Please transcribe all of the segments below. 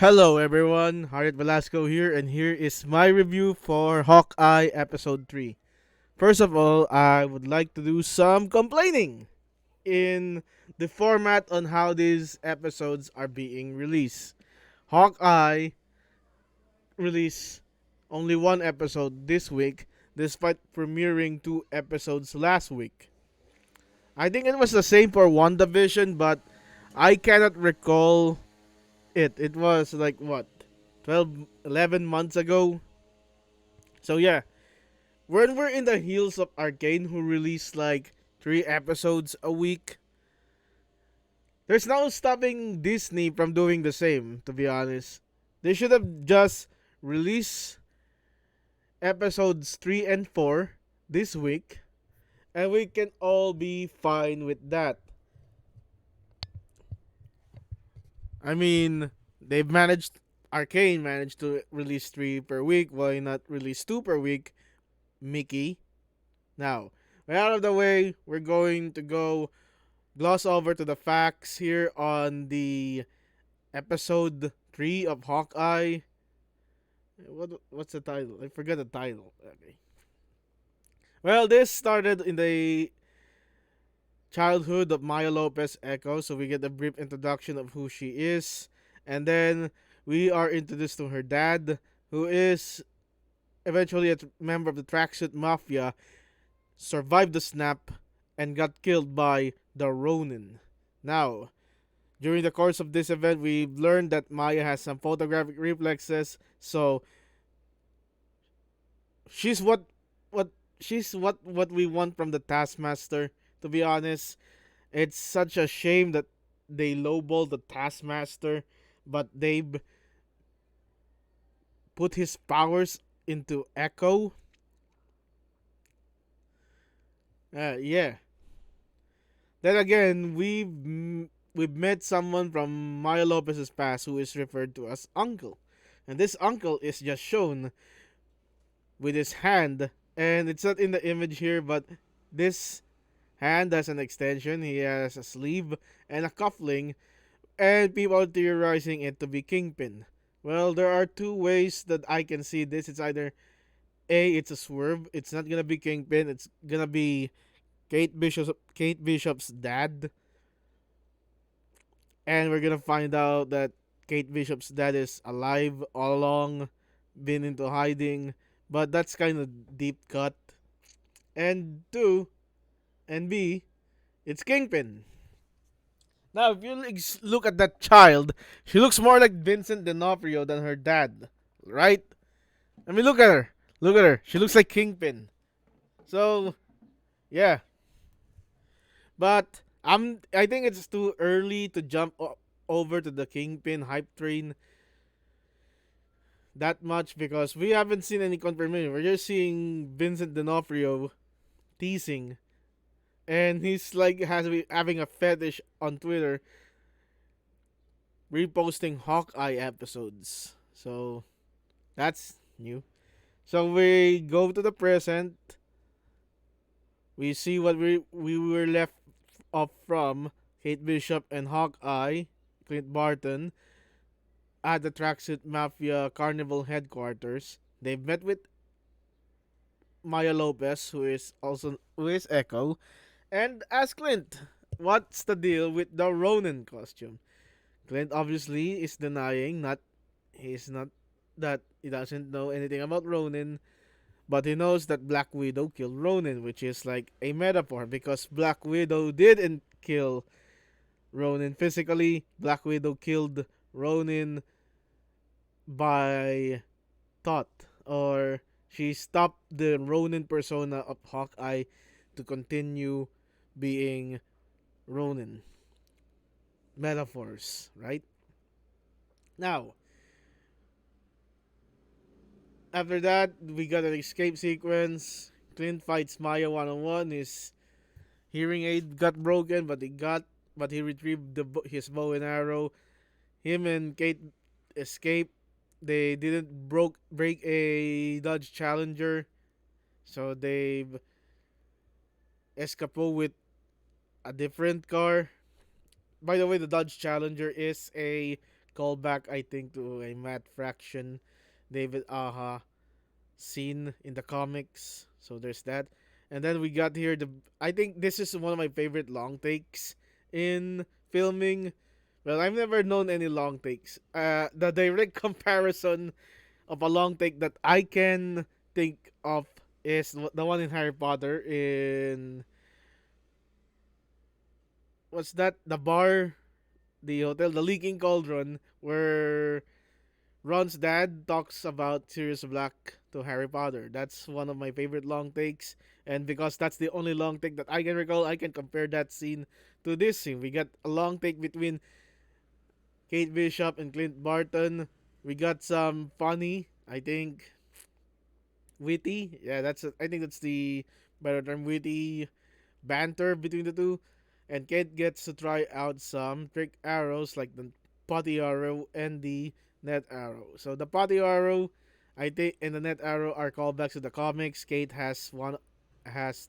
Hello everyone, Harit Velasco here, and here is my review for Hawkeye Episode 3. First of all, I would like to do some complaining in the format on how these episodes are being released. Hawkeye released only one episode this week, despite premiering two episodes last week. I think it was the same for WandaVision, but I cannot recall it. It was like what, 12, 11 months ago. So yeah, when we're in the heels of Arcane, who released like 3 episodes a week, there's no stopping Disney from doing the same, to be honest. They should have just released episodes 3 and 4 this week, and we can all be fine with that. I mean, they've managed, Arcane managed to release 3 per week. Why not release 2 per week, Mickey? Now, we're out of the way. We're going to go gloss over to the facts here on the episode 3 of Hawkeye. What's the title? I forgot the title. Okay. Well, this started in the childhood of Maya Lopez Echo, so we get a brief introduction of who she is, and then we are introduced to her dad, who is eventually a member of the Tracksuit Mafia, survived the snap, and got killed by the Ronin. Now, during the course of this event, we've learned that Maya has some photographic reflexes, so she's what what we want from the Taskmaster. To be honest, it's such a shame that they lowball the Taskmaster, but they've put his powers into Echo. Yeah. Then again, we've met someone from Maya Lopez's past who is referred to as Uncle, and this Uncle is just shown with his hand, and it's not in the image here, but this hand has an extension. He has a sleeve and a cuffling, and people are theorizing it to be Kingpin. Well, there are two ways that I can see this. It's either A, it's a swerve. It's not gonna be Kingpin. It's gonna be Kate Bishop's dad, and we're gonna find out that Kate Bishop's dad is alive all along, been into hiding, but that's kind of deep cut. And two, and B, it's Kingpin. Now, if you look at that child, she looks more like Vincent D'Onofrio than her dad, right? I mean, look at her. Look at her. She looks like Kingpin. So, yeah. But I think it's too early to jump over to the Kingpin hype train that much because we haven't seen any confirmation. We're just seeing Vincent D'Onofrio teasing, and he's like having a fetish on Twitter reposting Hawkeye episodes. So that's new. So we go to the present. We see what we were left off from Kate Bishop and Hawkeye, Clint Barton, at the Tracksuit Mafia Carnival headquarters. They've met with Maya Lopez, who is Echo, and ask Clint, what's the deal with the Ronin costume? Clint obviously is denying he's not that he doesn't know anything about Ronin, but he knows that Black Widow killed Ronin, which is like a metaphor because Black Widow didn't kill Ronin physically. Black Widow killed Ronin by thought, or she stopped the Ronin persona of Hawkeye to continue being Ronin. Metaphors, right? Now, after that, we got an escape sequence. Clint fights Maya one on one. His hearing aid got broken, but he retrieved his bow and arrow. Him and Kate escape. They didn't break a Dodge Challenger, so they've escaped with a different car. By the way, the Dodge Challenger is a callback, I think, to a Matt Fraction, David Aha scene in the comics. So there's that. And then we got here the I think this is one of my favorite long takes in filming. Well, I've never known any long takes. The direct comparison of a long take that I can think of is the one in Harry Potter in what's that? The bar, the hotel, the Leaking Cauldron, where Ron's dad talks about Sirius Black to Harry Potter. That's one of my favorite long takes, and because that's the only long take that I can recall, I can compare that scene to this scene. We got a long take between Kate Bishop and Clint Barton. We got some funny, I think, witty. Yeah, I think that's the better term, witty banter between the two. And Kate gets to try out some trick arrows like the potty arrow and the net arrow. So the potty arrow, I think, and the net arrow are callbacks to the comics. Kate has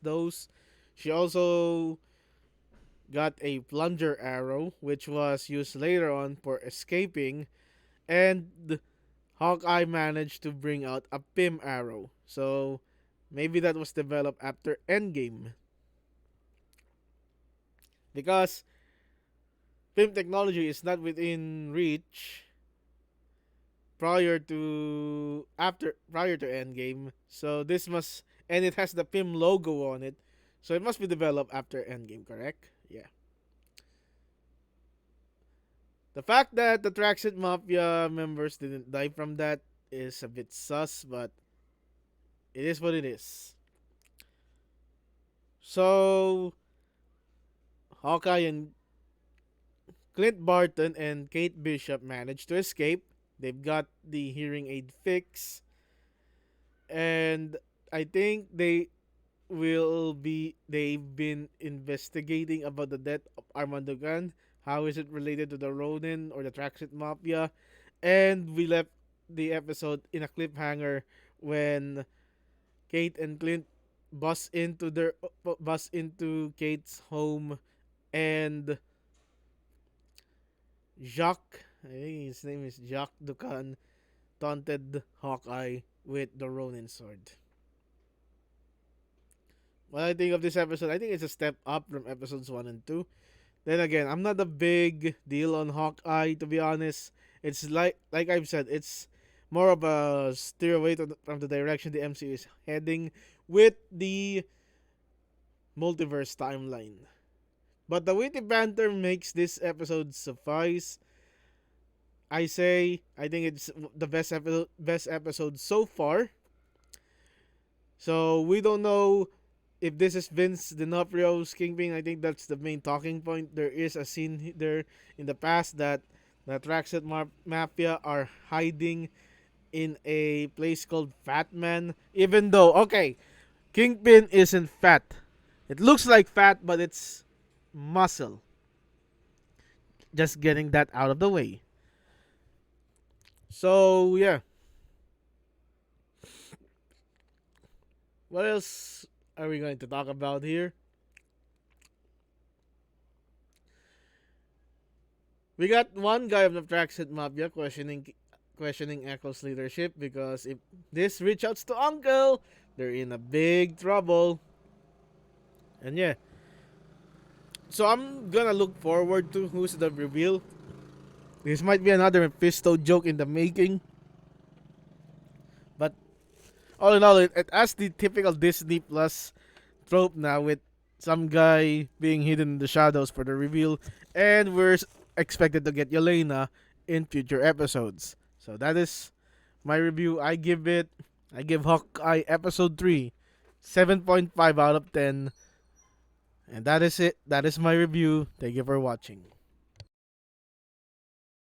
those. She also got a plunger arrow, which was used later on for escaping, and Hawkeye managed to bring out a Pym arrow. So maybe that was developed after Endgame. Because Pym technology is not within reach prior to Endgame. So this must and it has the Pym logo on it. So it must be developed after Endgame, correct? Yeah. The fact that the Traxxas Mafia members didn't die from that is a bit sus, but it is what it is. So Hawkeye and Clint Barton and Kate Bishop managed to escape. They've got the hearing aid fix, and I think they've been investigating about the death of Armando Gan. How is it related to the Ronin or the Traxxas Mafia? And we left the episode in a cliffhanger when Kate and Clint bust into Kate's home, and Jacques, I think his name is Jacques Ducan, taunted Hawkeye with the Ronin sword. What I think of this episode, I think it's a step up from episodes 1 and 2. Then again, I'm not a big deal on Hawkeye, to be honest. It's like I've said, it's more of a steer away from the direction the MCU is heading with the multiverse timeline. But the witty banter makes this episode suffice. I think it's the best episode so far. So we don't know if this is Vince D'Onofrio's Kingpin. I think that's the main talking point. There is a scene there in the past that the Traxxas Mafia are hiding in a place called Fat Man. Even though, okay, Kingpin isn't fat. It looks like fat, but it's muscle. Just getting that out of the way. So, yeah. What else are we going to talk about here? We got one guy of the Traxxas Mafia questioning Echo's leadership because if this reach outs to Uncle, they're in a big trouble. And yeah. So I'm gonna look forward to who's the reveal. This might be another Mephisto joke in the making. But all in all, it has the typical Disney Plus trope now with some guy being hidden in the shadows for the reveal. And we're expected to get Yelena in future episodes. So that is my review. I give Hawkeye episode 3 7.5 out of 10. And that is it. That is my review. Thank you for watching.